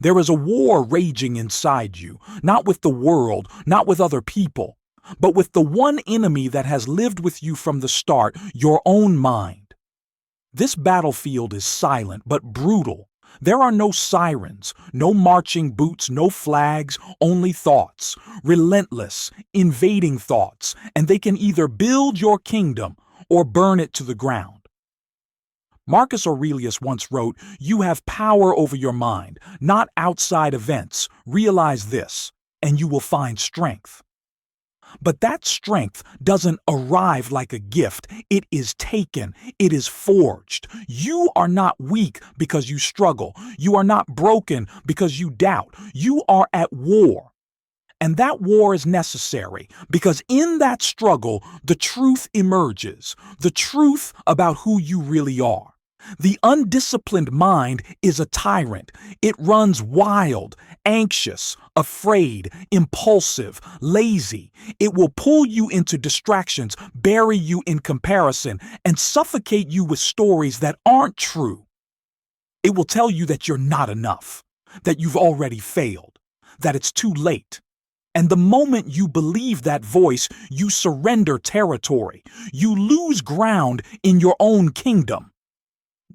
There is a war raging inside you, not with the world, not with other people, but with the one enemy that has lived with you from the start, your own mind. This battlefield is silent but brutal. There are no sirens, no marching boots, no flags, only thoughts, relentless, invading thoughts, and they can either build your kingdom or burn it to the ground. Marcus Aurelius once wrote, "You have power over your mind, not outside events. Realize this, and you will find strength." But that strength doesn't arrive like a gift. It is taken. It is forged. You are not weak because you struggle. You are not broken because you doubt. You are at war. And that war is necessary because in that struggle, the truth emerges, the truth about who you really are. The undisciplined mind is a tyrant. It runs wild, anxious, afraid, impulsive, lazy. It will pull you into distractions, bury you in comparison, and suffocate you with stories that aren't true. It will tell you that you're not enough, that you've already failed, that it's too late. And the moment you believe that voice, you surrender territory. You lose ground in your own kingdom.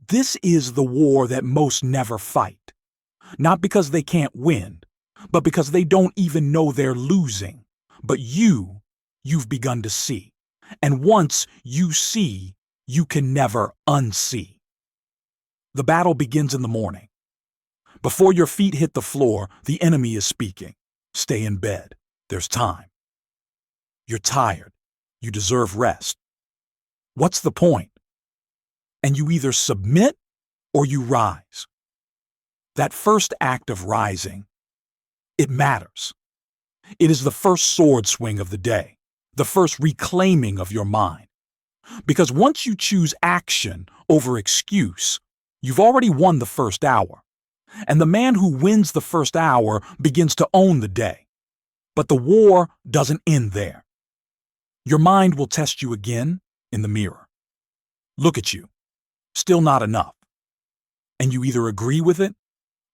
This is the war that most never fight. Not because they can't win, but because they don't even know they're losing. But you've begun to see. And once you see, you can never unsee. The battle begins in the morning. Before your feet hit the floor, the enemy is speaking. Stay in bed. There's time. You're tired. You deserve rest. What's the point? And you either submit or you rise. That first act of rising, it matters. It is the first sword swing of the day, the first reclaiming of your mind. Because once you choose action over excuse, you've already won the first hour. And the man who wins the first hour begins to own the day. But the war doesn't end there. Your mind will test you again in the mirror. Look at you. Still not enough. And you either agree with it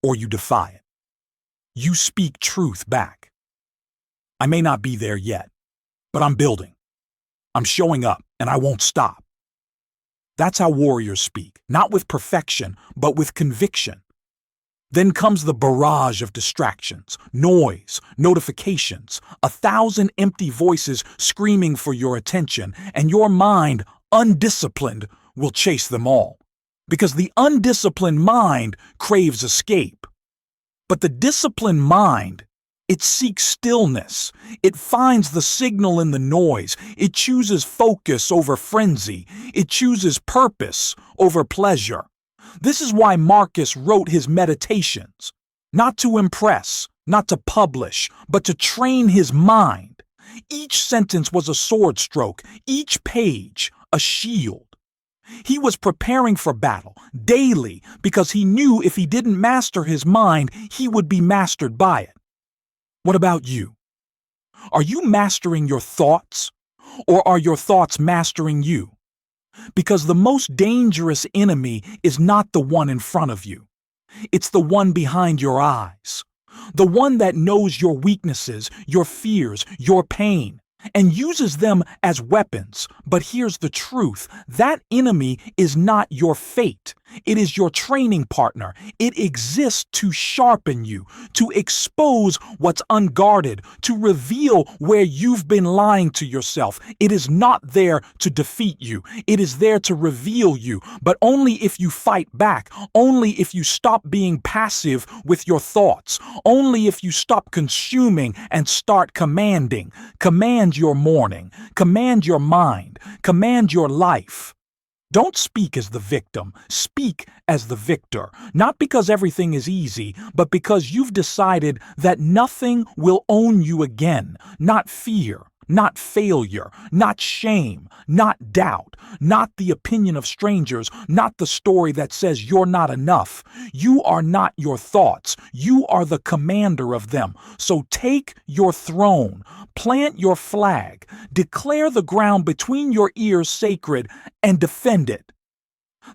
or you defy it. You speak truth back. I may not be there yet, but I'm building. I'm showing up, and I won't stop. That's how warriors speak, not with perfection, but with conviction. Then comes the barrage of distractions, noise, notifications, 1,000 empty voices screaming for your attention, and your mind, undisciplined, will chase them all. Because the undisciplined mind craves escape. But the disciplined mind, it seeks stillness. It finds the signal in the noise. It chooses focus over frenzy. It chooses purpose over pleasure. This is why Marcus wrote his meditations. Not to impress, not to publish, but to train his mind. Each sentence was a sword stroke, each page a shield. He was preparing for battle daily because he knew if he didn't master his mind, he would be mastered by it. What about you? Are you mastering your thoughts, or are your thoughts mastering you? Because the most dangerous enemy is not the one in front of you. It's the one behind your eyes. The one that knows your weaknesses, your fears, your pain, and uses them as weapons. But here's the truth. That enemy is not your fate. It is your training partner. It exists to sharpen you, to expose what's unguarded, to reveal where you've been lying to yourself. It is not there to defeat you. It is there to reveal you, but only if you fight back, only if you stop being passive with your thoughts, only if you stop consuming and start commanding. Command your morning, command your mind, command your life. Don't speak as the victim, speak as the victor, not because everything is easy, but because you've decided that nothing will own you again, not fear, not failure, not shame, not doubt, not the opinion of strangers, not the story that says you're not enough. You are not your thoughts. You are the commander of them. So take your throne, plant your flag, declare the ground between your ears sacred, and defend it.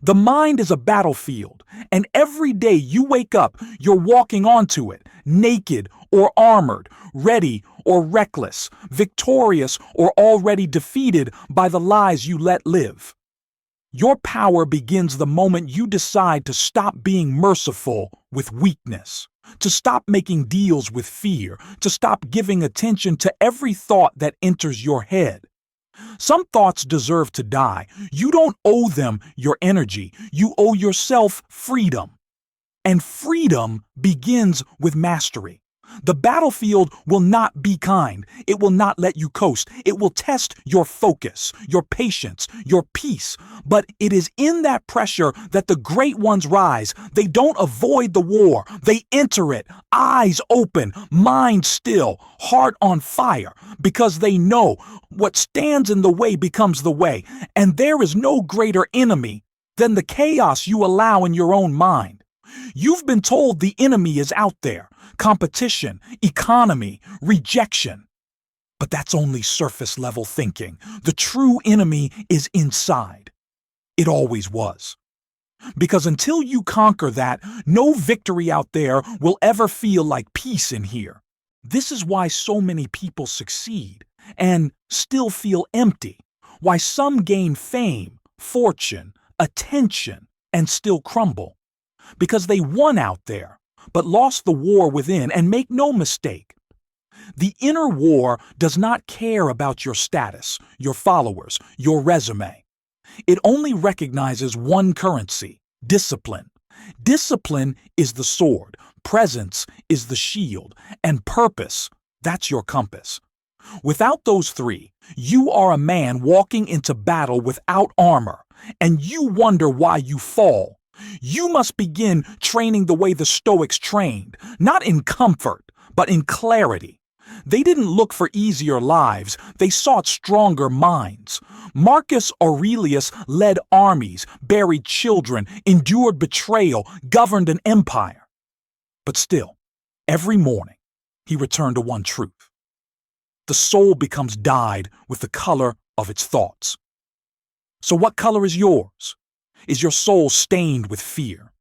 The mind is a battlefield, and every day you wake up, you're walking onto it, naked or armored, ready or reckless, victorious or already defeated by the lies you let live. Your power begins the moment you decide to stop being merciful with weakness, to stop making deals with fear, to stop giving attention to every thought that enters your head. Some thoughts deserve to die. You don't owe them your energy. You owe yourself freedom. And freedom begins with mastery. The battlefield will not be kind. It will not let you coast. It will test your focus, your patience, your peace. But it is in that pressure that the great ones rise. They don't avoid the war. They enter it, eyes open, mind still, heart on fire, because they know what stands in the way becomes the way. And there is no greater enemy than the chaos you allow in your own mind. You've been told the enemy is out there. Competition, economy, rejection. But that's only surface level thinking. The true enemy is inside. It always was. Because until you conquer that, no victory out there will ever feel like peace in here. This is why so many people succeed and still feel empty. Why some gain fame, fortune, attention, and still crumble. Because they won out there, but lost the war within. And make no mistake, the inner war does not care about your status, your followers, your resume. It only recognizes one currency: discipline. Discipline is the sword, presence is the shield, and purpose, that's your compass. Without those three, you are a man walking into battle without armor, and you wonder why you fall. You must begin training the way the Stoics trained, not in comfort, but in clarity. They didn't look for easier lives, they sought stronger minds. Marcus Aurelius led armies, buried children, endured betrayal, governed an empire. But still, every morning, he returned to one truth. The soul becomes dyed with the color of its thoughts. So what color is yours? Is your soul stained with fear,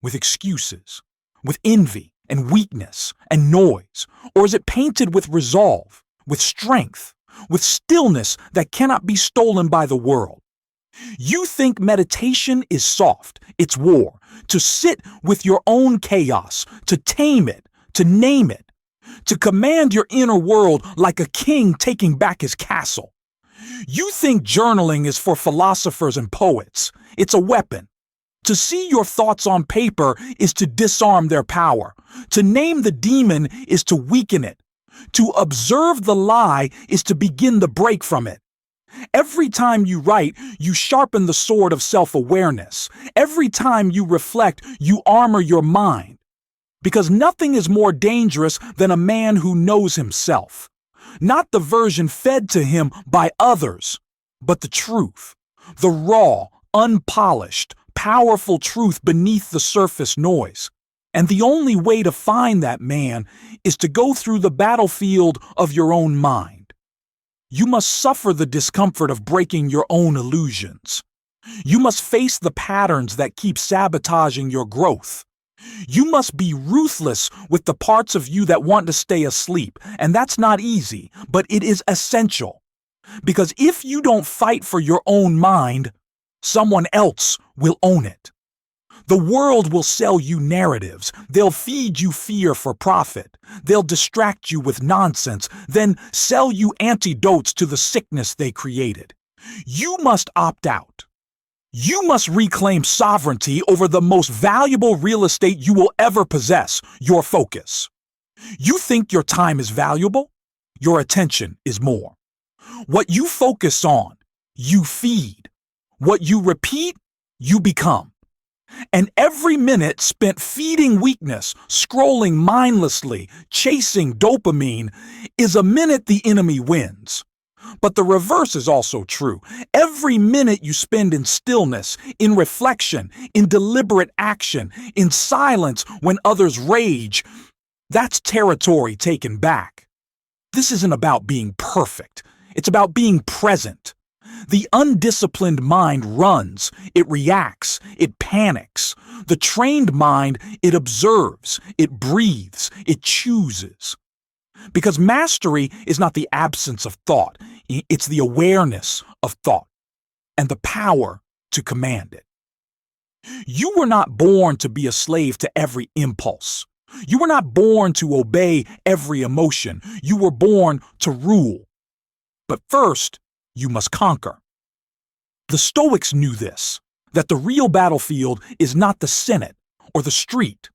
with excuses, with envy and weakness and noise? Or is it painted with resolve, with strength, with stillness that cannot be stolen by the world? You think meditation is soft, it's war, to sit with your own chaos, to tame it, to name it, to command your inner world like a king taking back his castle. You think journaling is for philosophers and poets. It's a weapon. To see your thoughts on paper is to disarm their power. To name the demon is to weaken it. To observe the lie is to begin the break from it. Every time you write, you sharpen the sword of self-awareness. Every time you reflect, you armor your mind. Because nothing is more dangerous than a man who knows himself. Not the version fed to him by others, but the truth. The raw, unpolished, powerful truth beneath the surface noise. And the only way to find that man is to go through the battlefield of your own mind. You must suffer the discomfort of breaking your own illusions. You must face the patterns that keep sabotaging your growth. You must be ruthless with the parts of you that want to stay asleep, and that's not easy, but it is essential. Because if you don't fight for your own mind, someone else will own it. The world will sell you narratives. They'll feed you fear for profit. They'll distract you with nonsense, then sell you antidotes to the sickness they created. You must opt out. You must reclaim sovereignty over the most valuable real estate you will ever possess, your focus. You think your time is valuable? Your attention is more. What you focus on, you feed. What you repeat, you become. And every minute spent feeding weakness, scrolling mindlessly, chasing dopamine, is a minute the enemy wins. But the reverse is also true. Every minute you spend in stillness, in reflection, in deliberate action, in silence when others rage, that's territory taken back. This isn't about being perfect. It's about being present. The undisciplined mind runs, it reacts, it panics. The trained mind, it observes, it breathes, it chooses. Because mastery is not the absence of thought, it's the awareness of thought and the power to command it. You were not born to be a slave to every impulse. You were not born to obey every emotion. You were born to rule. But first, you must conquer. The Stoics knew this, that the real battlefield is not the Senate or the street.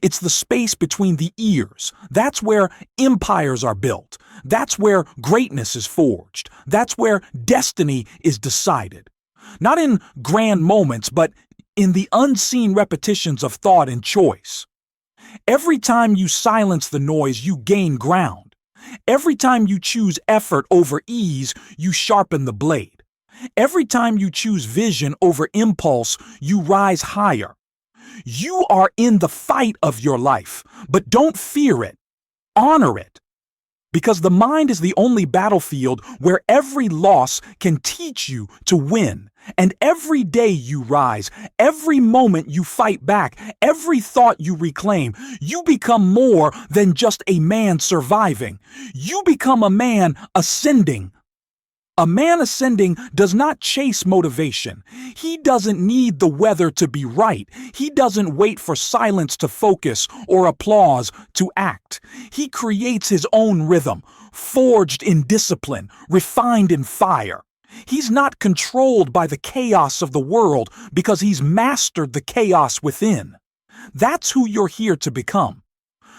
It's the space between the ears. That's where empires are built. That's where greatness is forged. That's where destiny is decided. Not in grand moments, but in the unseen repetitions of thought and choice. Every time you silence the noise, you gain ground. Every time you choose effort over ease, you sharpen the blade. Every time you choose vision over impulse, you rise higher. You are in the fight of your life, but don't fear it. Honor it. Because the mind is the only battlefield where every loss can teach you to win. And every day you rise, every moment you fight back, every thought you reclaim, you become more than just a man surviving. You become a man ascending. A man ascending does not chase motivation. He doesn't need the weather to be right. He doesn't wait for silence to focus or applause to act. He creates his own rhythm, forged in discipline, refined in fire. He's not controlled by the chaos of the world because he's mastered the chaos within. That's who you're here to become.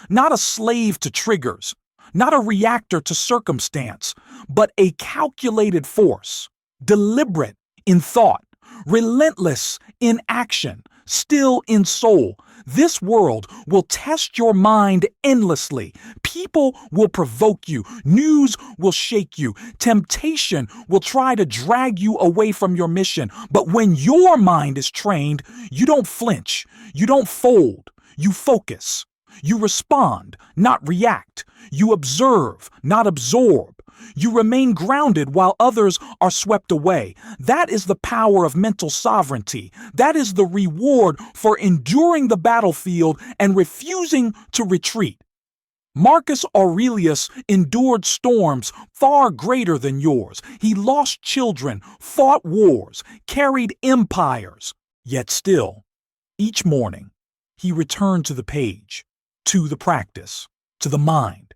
Not a slave to triggers. Not a reactor to circumstance, but a calculated force, deliberate in thought, relentless in action, still in soul. This world will test your mind endlessly. People will provoke you. News will shake you. Temptation will try to drag you away from your mission. But when your mind is trained, you don't flinch. You don't fold. You focus. You respond, not react. You observe, not absorb. You remain grounded while others are swept away. That is the power of mental sovereignty. That is the reward for enduring the battlefield and refusing to retreat. Marcus Aurelius endured storms far greater than yours. He lost children, fought wars, carried empires. Yet still, each morning, he returned to the page, to the practice, to the mind.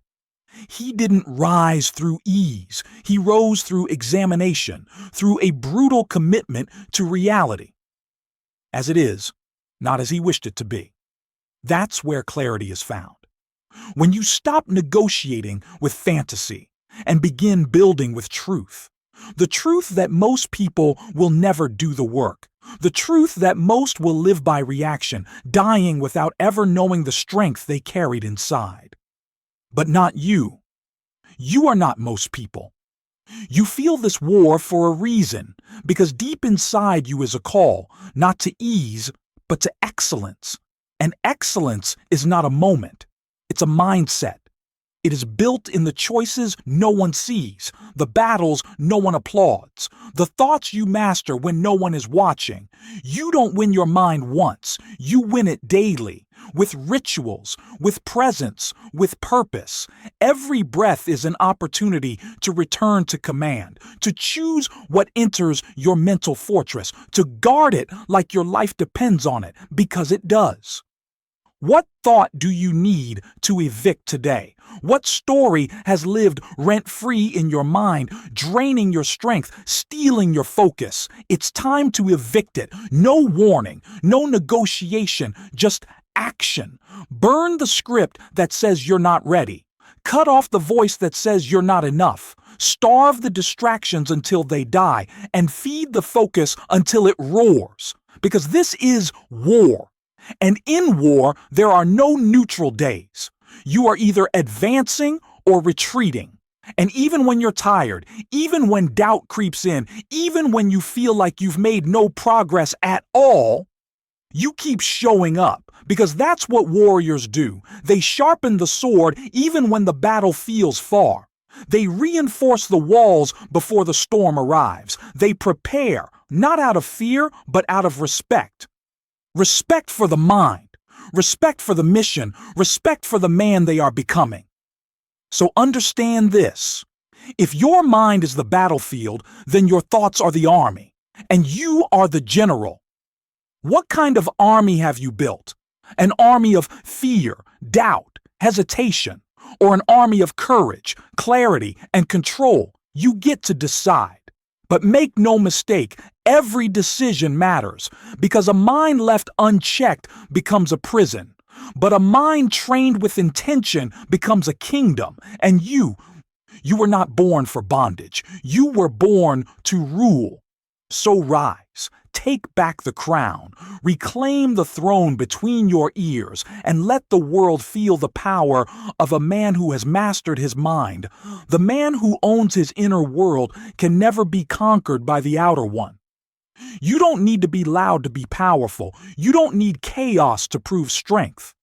He didn't rise through ease. He rose through examination, through a brutal commitment to reality. As it is, not as he wished it to be. That's where clarity is found. When you stop negotiating with fantasy and begin building with truth. The truth that most people will never do the work. The truth that most will live by reaction, dying without ever knowing the strength they carried inside. But not you. You are not most people. You feel this war for a reason, because deep inside you is a call, not to ease, but to excellence. And excellence is not a moment. It's a mindset. It is built in the choices no one sees, the battles no one applauds, the thoughts you master when no one is watching. You don't win your mind once, you win it daily, with rituals, with presence, with purpose. Every breath is an opportunity to return to command, to choose what enters your mental fortress, to guard it like your life depends on it, because it does. What thought do you need to evict today? What story has lived rent-free in your mind, draining your strength, stealing your focus? It's time to evict it. No warning, no negotiation, just action. Burn the script that says you're not ready. Cut off the voice that says you're not enough. Starve the distractions until they die, and feed the focus until it roars. Because this is war. And in war, there are no neutral days. You are either advancing or retreating. And even when you're tired, even when doubt creeps in, even when you feel like you've made no progress at all, you keep showing up, because that's what warriors do. They sharpen the sword even when the battle feels far. They reinforce the walls before the storm arrives. They prepare, not out of fear, but out of respect. Respect for the mind, respect for the mission, respect for the man they are becoming. So understand this. If your mind is the battlefield, then your thoughts are the army, and you are the general. What kind of army have you built? An army of fear, doubt, hesitation, or an army of courage, clarity, and control? You get to decide. But make no mistake, every decision matters, because a mind left unchecked becomes a prison. But a mind trained with intention becomes a kingdom, and you were not born for bondage. You were born to rule. So rise, take back the crown, reclaim the throne between your ears, and let the world feel the power of a man who has mastered his mind. The man who owns his inner world can never be conquered by the outer one. You don't need to be loud to be powerful. You don't need chaos to prove strength.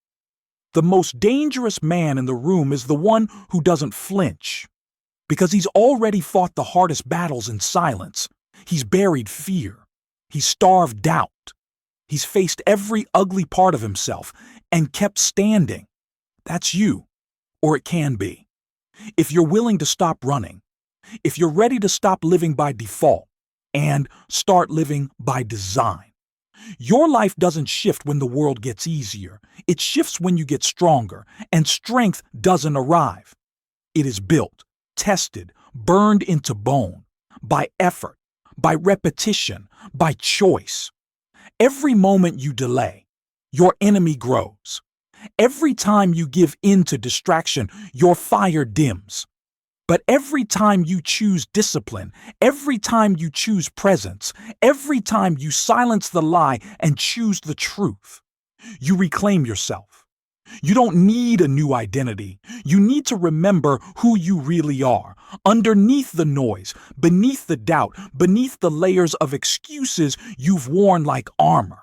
The most dangerous man in the room is the one who doesn't flinch, because he's already fought the hardest battles in silence. He's buried fear. He's starved doubt. He's faced every ugly part of himself and kept standing. That's you, or it can be. If you're willing to stop running, if you're ready to stop living by default and start living by design, your life doesn't shift when the world gets easier. It shifts when you get stronger, and strength doesn't arrive. It is built, tested, burned into bone, by effort, by repetition, by choice. Every moment you delay, your enemy grows. Every time you give in to distraction, your fire dims. But every time you choose discipline, every time you choose presence, every time you silence the lie and choose the truth, you reclaim yourself. You don't need a new identity. You need to remember who you really are. Underneath the noise, beneath the doubt, beneath the layers of excuses you've worn like armor.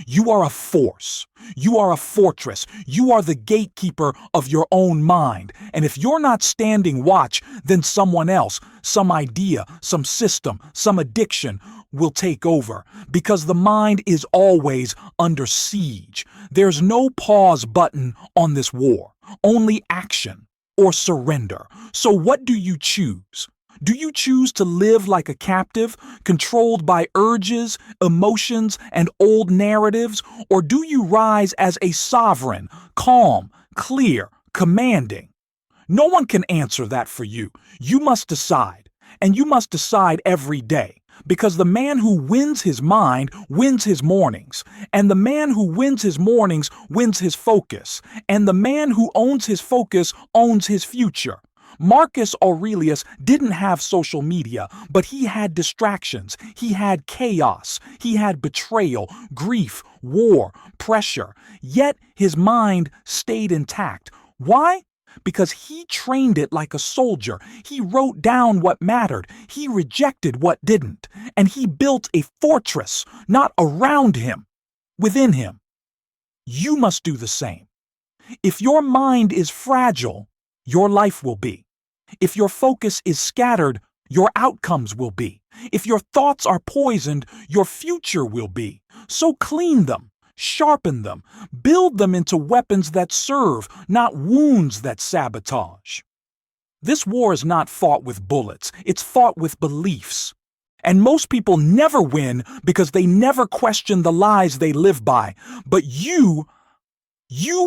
You are a force. You are a fortress. You are the gatekeeper of your own mind. And if you're not standing watch, then someone else, some idea, some system, some addiction will take over, because the mind is always under siege. There's no pause button on this war, only action or surrender. So what do you choose? Do you choose to live like a captive, controlled by urges, emotions, and old narratives? Or do you rise as a sovereign, calm, clear, commanding? No one can answer that for you. You must decide, and you must decide every day, because the man who wins his mind wins his mornings, and the man who wins his mornings wins his focus, and the man who owns his focus owns his future. Marcus Aurelius didn't have social media, but he had distractions. He had chaos. He had betrayal, grief, war, pressure. Yet his mind stayed intact. Why? Because he trained it like a soldier. He wrote down what mattered. He rejected what didn't. And he built a fortress, not around him, within him. You must do the same. If your mind is fragile, your life will be. If your focus is scattered, your outcomes will be. If your thoughts are poisoned, your future will be. So clean them, sharpen them, build them into weapons that serve, not wounds that sabotage. This war is not fought with bullets, it's fought with beliefs. And most people never win because they never question the lies they live by. But you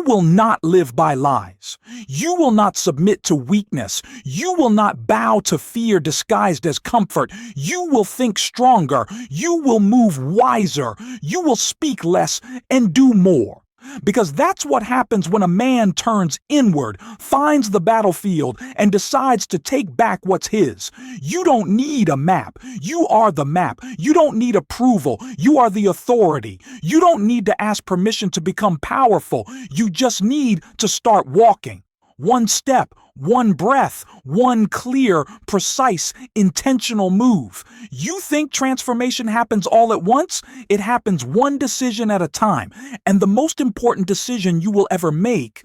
will not live by lies. You will not submit to weakness. You will not bow to fear disguised as comfort. You will think stronger. You will move wiser. You will speak less and do more. Because that's what happens when a man turns inward, finds the battlefield, and decides to take back what's his. You don't need a map. You are the map. You don't need approval. You are the authority. You don't need to ask permission to become powerful. You just need to start walking. One step, one breath, one clear, precise, intentional move. You think transformation happens all at once? It happens one decision at a time. And the most important decision you will ever make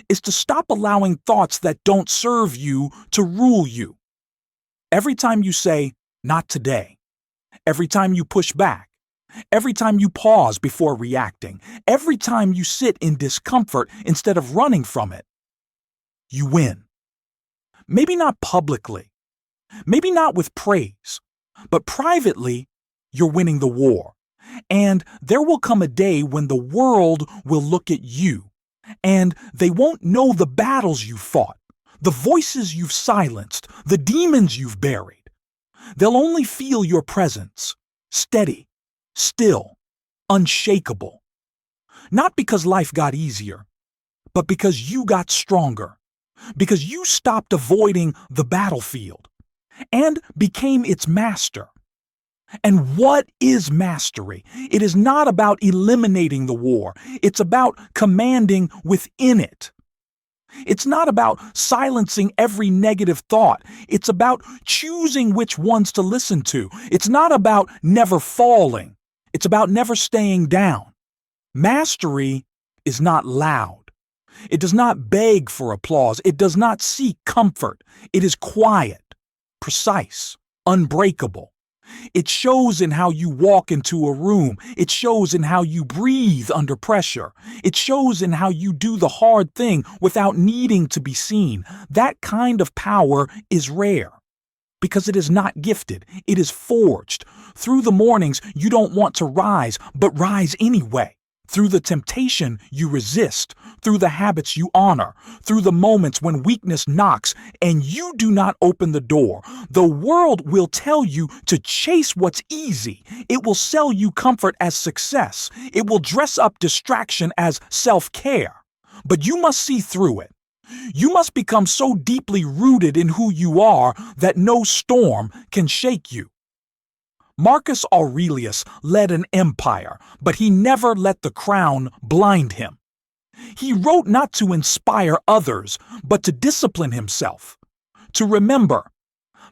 is to stop allowing thoughts that don't serve you to rule you. Every time you say, "Not today," every time you push back, every time you pause before reacting, every time you sit in discomfort instead of running from it, you win. Maybe not publicly, maybe not with praise, but privately, you're winning the war. And there will come a day when the world will look at you, and they won't know the battles you fought, the voices you've silenced, the demons you've buried. They'll only feel your presence, steady, still, unshakable. Not because life got easier, but because you got stronger, because you stopped avoiding the battlefield and became its master. And what is mastery? It is not about eliminating the war. It's about commanding within it. It's not about silencing every negative thought. It's about choosing which ones to listen to. It's not about never falling. It's about never staying down. Mastery is not loud. It does not beg for applause. It does not seek comfort. It is quiet, precise, unbreakable. It shows in how you walk into a room. It shows in how you breathe under pressure. It shows in how you do the hard thing without needing to be seen. That kind of power is rare because it is not gifted. It is forged. Through the mornings you don't want to rise, but rise anyway. Through the temptation you resist, through the habits you honor, through the moments when weakness knocks and you do not open the door. The world will tell you to chase what's easy. It will sell you comfort as success. It will dress up distraction as self-care. But you must see through it. You must become so deeply rooted in who you are that no storm can shake you. Marcus Aurelius led an empire, but he never let the crown blind him. He wrote not to inspire others, but to discipline himself. To remember,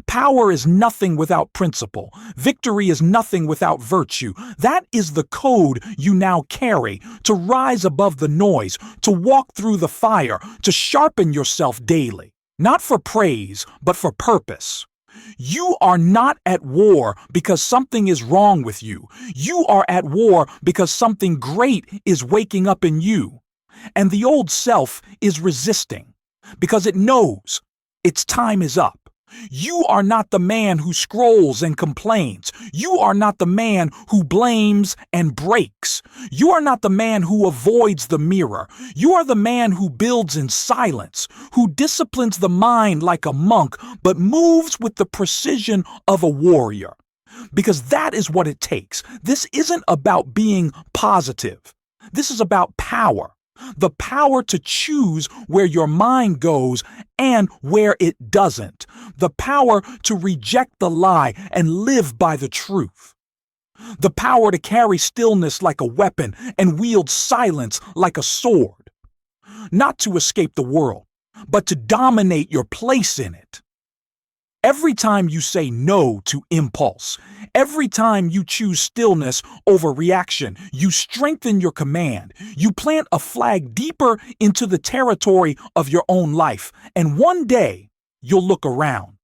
power is nothing without principle. Victory is nothing without virtue. That is the code you now carry, to rise above the noise, to walk through the fire, to sharpen yourself daily, not for praise, but for purpose. You are not at war because something is wrong with you. You are at war because something great is waking up in you. And the old self is resisting because it knows its time is up. You are not the man who scrolls and complains. You are not the man who blames and breaks. You are not the man who avoids the mirror. You are the man who builds in silence, who disciplines the mind like a monk, but moves with the precision of a warrior. Because that is what it takes. This isn't about being positive. This is about power. The power to choose where your mind goes and where it doesn't. The power to reject the lie and live by the truth. The power to carry stillness like a weapon and wield silence like a sword. Not to escape the world, but to dominate your place in it. Every time you say no to impulse, every time you choose stillness over reaction, you strengthen your command. You plant a flag deeper into the territory of your own life. And one day, you'll look around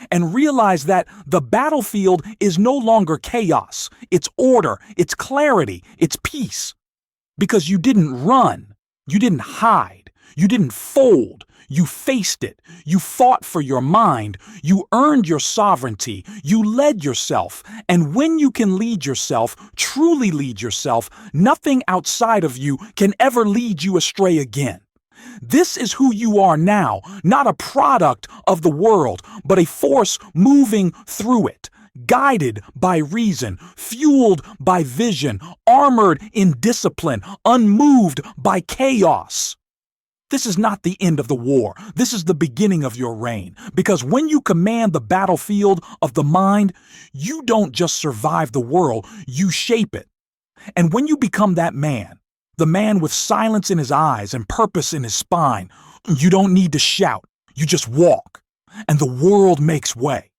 and realize that the battlefield is no longer chaos. It's order, it's clarity, it's peace. Because you didn't run, you didn't hide, you didn't fold. You faced it. You fought for your mind. You earned your sovereignty. You led yourself. And when you can lead yourself, truly lead yourself, nothing outside of you can ever lead you astray again. This is who you are now, not a product of the world, but a force moving through it, guided by reason, fueled by vision, armored in discipline, unmoved by chaos. This is not the end of the war. This is the beginning of your reign. Because when you command the battlefield of the mind, you don't just survive the world, you shape it. And when you become that man, the man with silence in his eyes and purpose in his spine, you don't need to shout. You just walk, and the world makes way.